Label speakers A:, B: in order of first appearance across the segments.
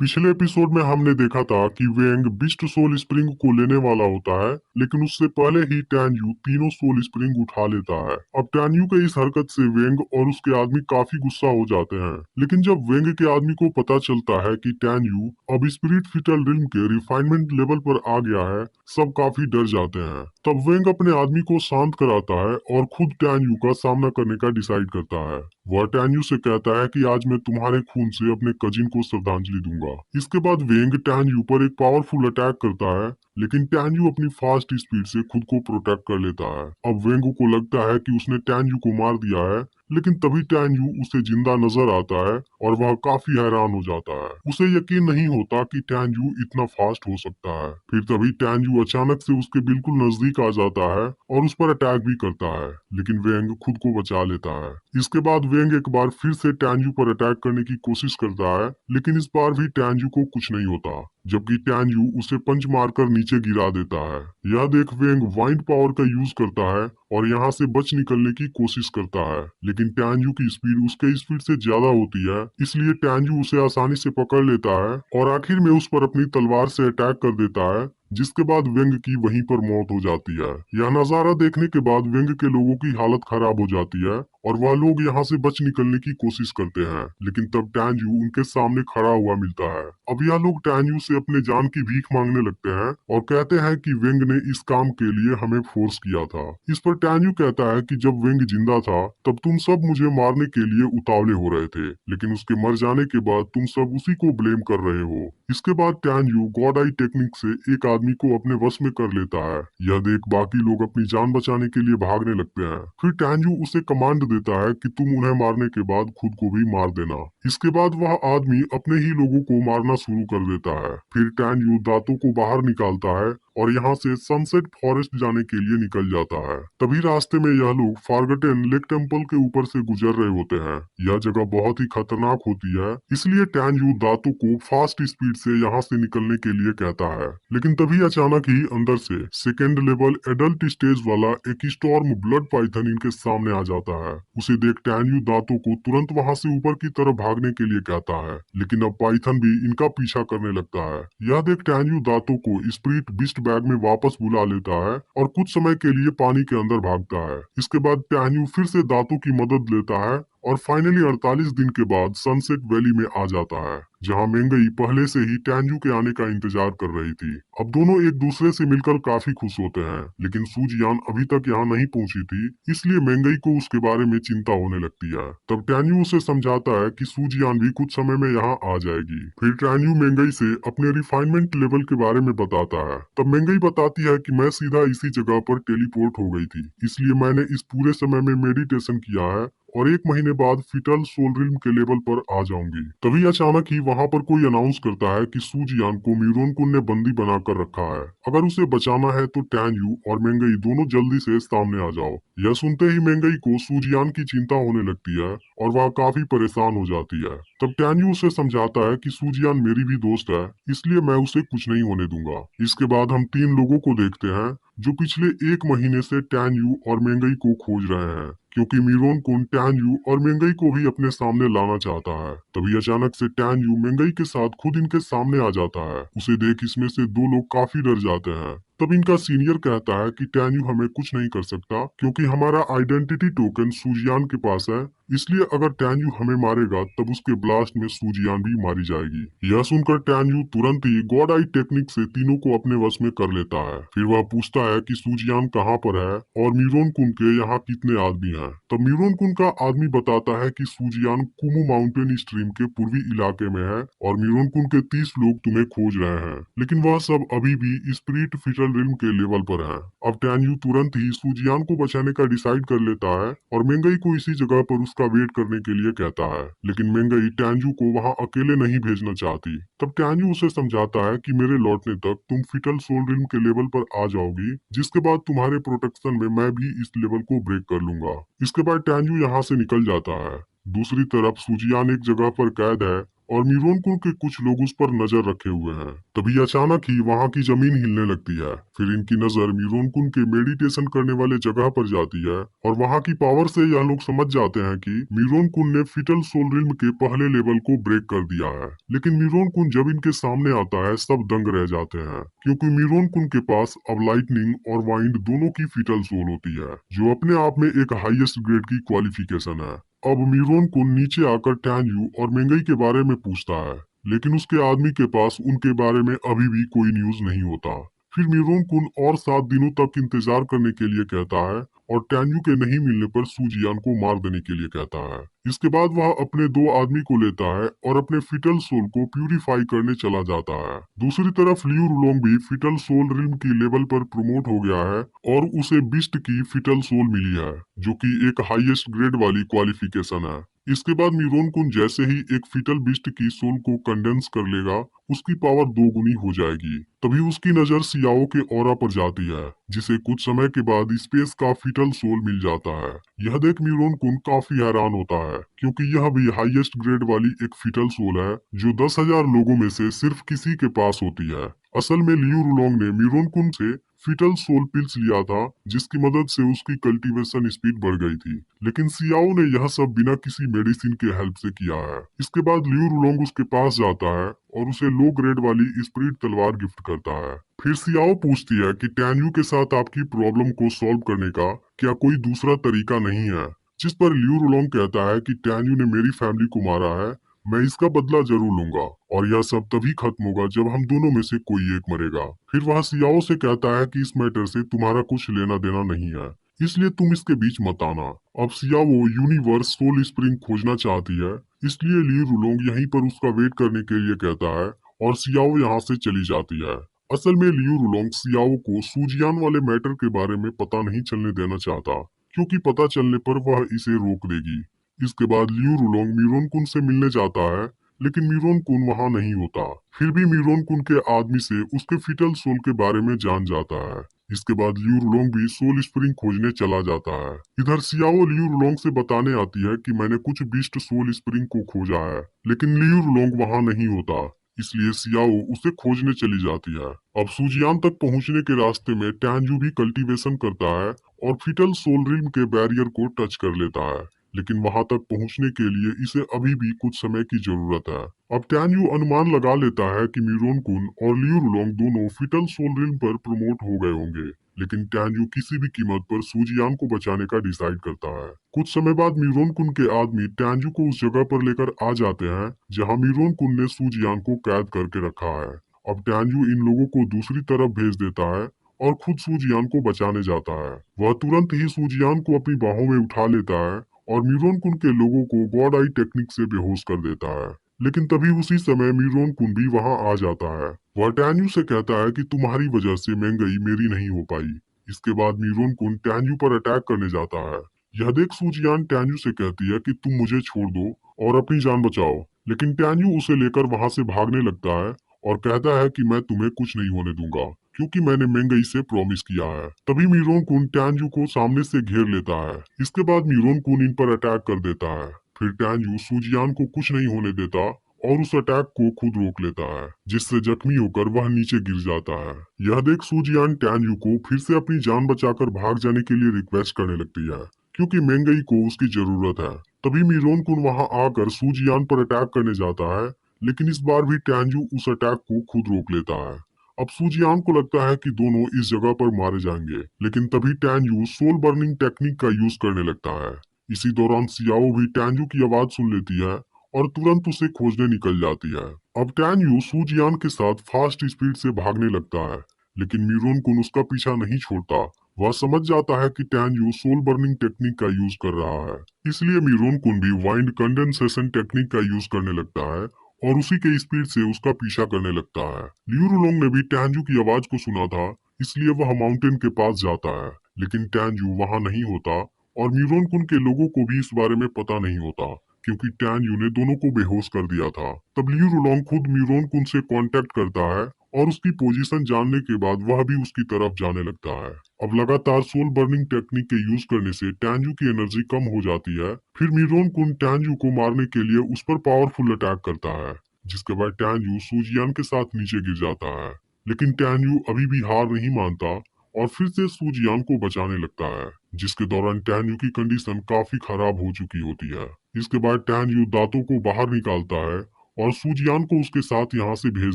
A: पिछले एपिसोड में हमने देखा था कि वेंग बिस्ट सोल स्प्रिंग को लेने वाला होता है, लेकिन उससे पहले ही टैन यू तीनों सोल स्प्रिंग उठा लेता है। अब टैन यू के इस हरकत से वेंग और उसके आदमी काफी गुस्सा हो जाते हैं, लेकिन जब वेंग के आदमी को पता चलता है कि टैन यू अब स्पिरिट फिटल रिल्म के रिफाइनमेंट लेवल पर आ गया है, सब काफी डर जाते हैं। तब वेंग अपने आदमी को शांत कराता है और खुद टैन यू का सामना करने का डिसाइड करता है। वह टैन यू से कहता है कि आज मैं तुम्हारे खून से अपने कजिन को श्रद्धांजलि दूंगा। इसके बाद वेंग टैन यू पर एक पावरफुल अटैक करता है, लेकिन टैन यू अपनी फास्ट स्पीड से खुद को प्रोटेक्ट कर लेता है। अब वेंग को लगता है कि उसने टैन यू को मार दिया है, लेकिन तभी टैन यू उसे जिंदा नजर आता है और वह काफी हैरान हो जाता है। उसे यकीन नहीं होता कि टैन यू इतना फास्ट हो सकता है। फिर तभी टैन यू अचानक से उसके बिल्कुल नजदीक आ जाता है और उस पर अटैक भी करता है, लेकिन वेंग खुद को बचा लेता है। इसके बाद वेंग एक बार फिर से टैन यू पर अटैक करने की कोशिश करता है, लेकिन इस बार भी टैन यू को कुछ नहीं होता, जबकि टैन यू उसे पंच मारकर नीचे गिरा देता है। यह देख वेंग वाइंड पावर का यूज करता है और यहाँ से बच निकलने की कोशिश करता है, लेकिन टैन यू की स्पीड उसके स्पीड से ज्यादा होती है, इसलिए टैन यू उसे आसानी से पकड़ लेता है और आखिर में उस पर अपनी तलवार से अटैक कर देता है, जिसके बाद वेंग की वहीं पर मौत हो जाती है। यह नजारा देखने के बाद वेंग के लोगों की हालत खराब हो जाती है और वह लोग यहाँ से बच निकलने की कोशिश करते हैं, लेकिन तब टैन यू उनके सामने खड़ा हुआ मिलता है। अब यह लोग टैन यू से अपने जान की भीख मांगने लगते हैं और कहते हैं कि वेंग ने इस काम के लिए हमें फोर्स किया था। इस पर टैन यू कहता है कि जब वेंग जिंदा था तब तुम सब मुझे मारने के लिए उतावले हो रहे थे, लेकिन उसके मर जाने के बाद तुम सब उसी को ब्लेम कर रहे हो। इसके बाद tan you God I technique से एक आदमी को अपने वश में कर लेता है। यह देख बाकी लोग अपनी जान बचाने के लिए भागने लगते हैं। फिर टैन यू उसे कमांड देता है कि तुम उन्हें मारने के बाद खुद को भी मार देना। इसके बाद वह आदमी अपने ही लोगों को मारना शुरू कर देता है। फिर टैन यू दांतों को बाहर निकालता है और यहाँ से सनसेट फॉरेस्ट जाने के लिए निकल जाता है। तभी रास्ते में यह लोग फॉरगटेन लेक टेम्पल के ऊपर से गुजर रहे होते हैं। यह जगह बहुत ही खतरनाक होती है, इसलिए टैन यू दांतों को फास्ट स्पीड से यहाँ से निकलने के लिए कहता है, लेकिन तभी अचानक ही अंदर से सेकेंड लेवल एडल्ट स्टेज वाला एक स्टॉर्म ब्लड पाइथन इनके सामने आ जाता है। उसे देख टैन यू दांतों को तुरंत वहाँ से ऊपर की तरफ भागने के लिए कहता है, लेकिन अब पाइथन भी इनका पीछा करने लगता है। यह देख टैन यू दांतों को स्पिरिट बिस्ट बैग में वापस बुला लेता है और कुछ समय के लिए पानी के अंदर भागता है। इसके बाद टैन यू फिर से दांतों की मदद लेता है और फाइनली 48 दिन के बाद सनसेट वैली में आ जाता है, जहां मेंगई पहले से ही टैन यू के आने का इंतजार कर रही थी। अब दोनों एक दूसरे से मिलकर काफी खुश होते हैं, लेकिन सूजियान अभी तक यहाँ नहीं पहुंची थी, इसलिए मेंगई को उसके बारे में चिंता होने लगती है। तब टैन यू उसे समझाता है कि सूजियान भी कुछ समय में यहाँ आ जाएगी। फिर टैन यू मेंगई से अपने रिफाइनमेंट लेवल के बारे में बताता है। तब मेंगई बताती है कि मैं सीधा इसी जगह पर टेलीपोर्ट हो गई थी, इसलिए मैंने इस पूरे समय में मेडिटेशन किया है और 1 महीने बाद फिटल सोल रिल्म के लेवल पर आ जाऊंगी। तभी अचानक ही वहाँ पर कोई अनाउंस करता है कि सूजियान को मीरोनकुन ने बंदी बनाकर रखा है। अगर उसे बचाना है तो टैन यू और मेंगई दोनों जल्दी से सामने आ जाओ। यह सुनते ही मेंगई को सूजियान की चिंता होने लगती है और वह काफी परेशान हो जाती है। तब टैन यू उसे समझाता है कि सूजियान मेरी भी दोस्त है, इसलिए मैं उसे कुछ नहीं होने दूंगा। इसके बाद हम 3 लोगों को देखते हैं जो पिछले 1 महीने से टैन यू और मेंगई को खोज रहे हैं, क्योंकि मीरोन कुन टैन यू और मेंगई को भी अपने सामने लाना चाहता है। तभी अचानक से टैन यू मेंगई के साथ खुद इनके सामने आ जाता है। उसे देख इसमें से 2 लोग काफी डर जाते हैं। तब इनका सीनियर कहता है कि टैन यू हमें कुछ नहीं कर सकता, क्योंकि हमारा आइडेंटिटी टोकन सूजियान के पास है, इसलिए अगर टैन यू हमें मारेगा तब उसके ब्लास्ट में सूजियान भी मारी जाएगी। यह सुनकर टैन यू तुरंत ही गॉड आई टेक्निक से तीनों को अपने वश में कर लेता है। फिर वह पूछता है कि सूजियान कहाँ पर है और मीरोन कुन के यहाँ कितने आदमी हैं। तब मीरोन कुन का आदमी बताता है कि सूजियान कुमू माउंटेन स्ट्रीम के पूर्वी इलाके में है और मीरोन कुन के 30 लोग तुम्हें खोज रहे हैं, लेकिन वह सब अभी भी स्पिरिट फिटल रिल्म के लेवल पर है। अब टैन यू तुरंत ही सूजियान को बचाने का डिसाइड कर लेता है और मेंगई को इसी जगह पर उसका वेट करने के लिए कहता है, लेकिन मेंगई टैन यू को वहाँ अकेले नहीं भेजना चाहती। तब टैन यू उसे समझाता है कि मेरे लौटने तक तुम फिटल सोल रिल्म के लेवल पर आ जाओगी, जिसके बाद तुम्हारे प्रोटेक्शन में मैं भी इस लेवल को ब्रेक कर लूंगा। इसके बाद टैन यू यहाँ से निकल जाता है। दूसरी तरफ सूजियान एक जगह पर कैद है और मीरोन कुन के कुछ लोग उस पर नजर रखे हुए हैं। तभी अचानक ही वहाँ की जमीन हिलने लगती है। फिर इनकी नजर मीरोन कुन के मेडिटेशन करने वाले जगह पर जाती है और वहाँ की पावर से यह लोग समझ जाते हैं कि मीरोन कुन ने फिटल सोल रिल्म के पहले लेवल को ब्रेक कर दिया है। लेकिन मीरोन कुन जब इनके सामने आता है सब दंग रह जाते हैं, क्योंकि मीरोन कुन के पास अब लाइटनिंग और वाइंड दोनों की फिटल सोल होती है, जो अपने आप में एक हाईएस्ट ग्रेड की क्वालिफिकेशन है। अब मीरोन कुन नीचे आकर टैन यू और मेंगई के बारे में पूछता है, लेकिन उसके आदमी के पास उनके बारे में अभी भी कोई न्यूज नहीं होता। फिर मीरोन कुन और 7 दिनों तक इंतजार करने के लिए कहता है और टैन्यू के नहीं मिलने पर सूजियान को मार देने के लिए कहता है। इसके बाद वह अपने 2 आदमी को लेता है और अपने फिटल सोल को प्यूरिफाई करने चला जाता है। दूसरी तरफ लियू रुलोंग भी फिटल सोल रिल्म की लेवल पर प्रमोट हो गया है और उसे बिस्ट की फिटल सोल मिली है, जो कि एक हाईएस्ट ग्रेड वाली क्वालिफिकेशन है। इसके बाद मीरोन कुन जैसे ही एक फिटल बिस्ट की सोल को कंडेंस कर लेगा, उसकी पावर 2 गुनी हो जाएगी। तभी उसकी नजर सियाओ के ऑरा पर जाती है, जिसे कुछ समय के बाद स्पेस का फिटल सोल मिल जाता है। यह देख मीरोन कुन काफी हैरान होता है, क्योंकि यह भी हाईएस्ट ग्रेड वाली एक फिटल सोल है, जो 10,000 लोगों में से सिर्फ किसी के पास होती है। असल में लियू रुलोंग ने मीरोन कुन से फिटल सोल पिल्स लिया था, जिसकी मदद से उसकी कल्टीवेशन स्पीड बढ़ गई थी। लेकिन सियाओ ने यह सब बिना किसी मेडिसिन के हेल्प से किया है। इसके बाद लियू रुलोंग उसके पास जाता है और उसे लो ग्रेड वाली स्पिरिट तलवार गिफ्ट करता है। फिर सियाओ पूछती है कि टैन्यू के साथ आपकी प्रॉब्लम को सॉल्व करने का क्या कोई दूसरा तरीका नहीं है, जिस पर लियू रुलोंग कहता है कि टैन्यू ने मेरी फैमिली को मारा है, मैं इसका बदला जरूर लूंगा और यह सब तभी खत्म होगा जब हम दोनों में से कोई एक मरेगा। फिर वह सियाओ से कहता है कि इस मैटर से तुम्हारा कुछ लेना देना नहीं है, इसलिए तुम इसके बीच मत आना। अब सियाओ यूनिवर्स सोल स्प्रिंग खोजना चाहती है, इसलिए ली रुलोंग यहीं पर उसका वेट करने के लिए कहता है और सियाओ यहाँ से चली जाती है। असल में लियू रुलोंग सियाओ को सूजियान वाले मैटर के बारे में पता नहीं चलने देना चाहता, क्योंकि पता चलने पर वह इसे रोक देगी। इसके बाद लियू रुलोंग मीरोन कुन से मिलने जाता है, लेकिन मीरोन कुन वहाँ नहीं होता। फिर भी मीरोन कुन के आदमी से उसके फिटल सोल के बारे में जान जाता है। इसके बाद लियू रुलोंग भी सोल स्प्रिंग खोजने चला जाता है। इधर सियाओ लियू रुलोंग से बताने आती है कि मैंने कुछ बीस्ट सोल स्प्रिंग को खोजा है, लेकिन लियू रुलोंग वहाँ नहीं होता, इसलिए सियाओ उसे खोजने चली जाती है। अब सूजियान तक पहुँचने के रास्ते में टैन्यू भी कल्टीवेशन करता है और फिटल सोल रिल्म के बैरियर को टच कर लेता है, लेकिन वहां तक पहुंचने के लिए इसे अभी भी कुछ समय की जरूरत है। अब टैन्यू अनुमान लगा लेता है कि मीरोन कुन और लियू रुलोंग दोनों फिटल सोल रिल्म पर प्रमोट हो गए होंगे, लेकिन टैन्यू किसी भी कीमत पर सूजियान को बचाने का डिसाइड करता है। कुछ समय बाद मीरोन कुन के आदमी टैन्यू को उस जगह पर लेकर आ जाते हैं जहाँ मीरोन कुन ने सूजियान को कैद करके रखा है। अब टैन्यू इन लोगों को दूसरी तरफ भेज देता है और खुद सूजियान को बचाने जाता है। वह तुरंत ही सूजियान को अपनी बाहों में उठा लेता है और मीरोन कुन के लोगों को गॉड आई टेक्निक से बेहोश कर देता है। लेकिन तभी उसी समय मीरोन कुन भी वहां आ जाता है। वह टैन्यू से कहता है कि तुम्हारी वजह से मेंगई मेरी नहीं हो पाई। इसके बाद मीरोन कुन टैन्यू पर अटैक करने जाता है। यह देख सूजियान टैन्यू से कहती है कि तुम मुझे छोड़ दो और अपनी जान बचाओ, लेकिन टैन्यू उसे लेकर वहां से भागने लगता है और कहता है कि मैं तुम्हें कुछ नहीं होने दूंगा, क्योंकि मैंने मेंगई से प्रॉमिस किया है। तभी मीरोन कुन टैन्यू को सामने से घेर लेता है। इसके बाद मीरोन कुन इन पर अटैक कर देता है। फिर टैन्यू सूजियान को कुछ नहीं होने देता और उस अटैक को खुद रोक लेता है, जिससे जख्मी होकर वह नीचे गिर जाता है। यह देख सूजियान टैन्यू को फिर से अपनी जान बचाकर भाग जाने के लिए रिक्वेस्ट करने लगती है, क्योंकि मेंगई को उसकी जरूरत है। तभी मीरोन कुन वहां आकर सूजियान पर अटैक करने जाता है, लेकिन इस बार भी टैन्यू उस अटैक को खुद रोक लेता है। अब सूजियान को लगता है कि दोनों इस जगह पर मारे जाएंगे, लेकिन तभी टैन्यू सोल बर्निंग टेक्निक का यूज करने लगता है। इसी दौरान सियाओ भी टैन्यू की आवाज सुन लेती है और तुरंत उसे खोजने निकल जाती है। अब टैन्यू सूजियान के साथ फास्ट स्पीड से भागने लगता है, लेकिन मीरोन कुन उसका पीछा नहीं छोड़ता। वह समझ जाता है कि टैन्यू सोल बर्निंग टेक्निक का यूज कर रहा है, इसलिए मीरोन कुन भी वाइंड कंडेंसेशन टेक्निक का यूज करने लगता है और उसी के स्पीड से उसका पीछा करने लगता है। लियू रुलोंग ने भी टैन्यू की आवाज को सुना था, इसलिए वह माउंटेन के पास जाता है, लेकिन टैन्यू वहां नहीं होता और मीरोन कुन के लोगों को भी इस बारे में पता नहीं होता, क्योंकि टैन्यू ने दोनों को बेहोश कर दिया था। तब लियू रुलोंग खुद मीरोन कुन से कांटेक्ट करता है और उसकी पोजीशन जानने के बाद वह भी उसकी तरफ जाने लगता है। अब लगातार सोल बर्निंग टेक्निक के यूज करने से टैन्यू की एनर्जी कम हो जाती है। फिर मीरोन कुन टैन्यू को मारने के लिए उस पर पावरफुल अटैक करता है, जिसके बाद टैन्यू सूजियान के साथ नीचे गिर जाता है। लेकिन टैन्यू अभी भी हार नहीं मानता और फिर से सूजियान को बचाने लगता है, जिसके दौरान टैन्यू की कंडीशन काफी खराब हो चुकी होती है। इसके बाद टैन्यू दांतों को बाहर निकालता है और सूजियान को उसके साथ यहाँ से भेज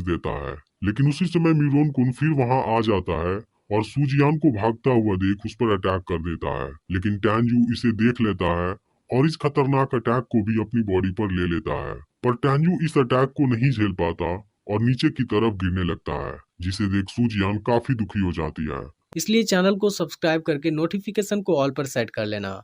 A: देता है। लेकिन उसी समय मीरोन कुन फिर वहाँ आ जाता है और सूजियान को भागता हुआ देख उस पर अटैक कर देता है। लेकिन टैन्यू इसे देख लेता है और इस खतरनाक अटैक को भी अपनी बॉडी पर ले लेता है। पर टैन्यू इस अटैक को नहीं झेल पाता और नीचे की तरफ गिरने लगता है, जिसे देख सूजियान काफी दुखी हो जाती है।
B: इसलिए चैनल को सब्सक्राइब करके नोटिफिकेशन को ऑल पर सेट कर लेना।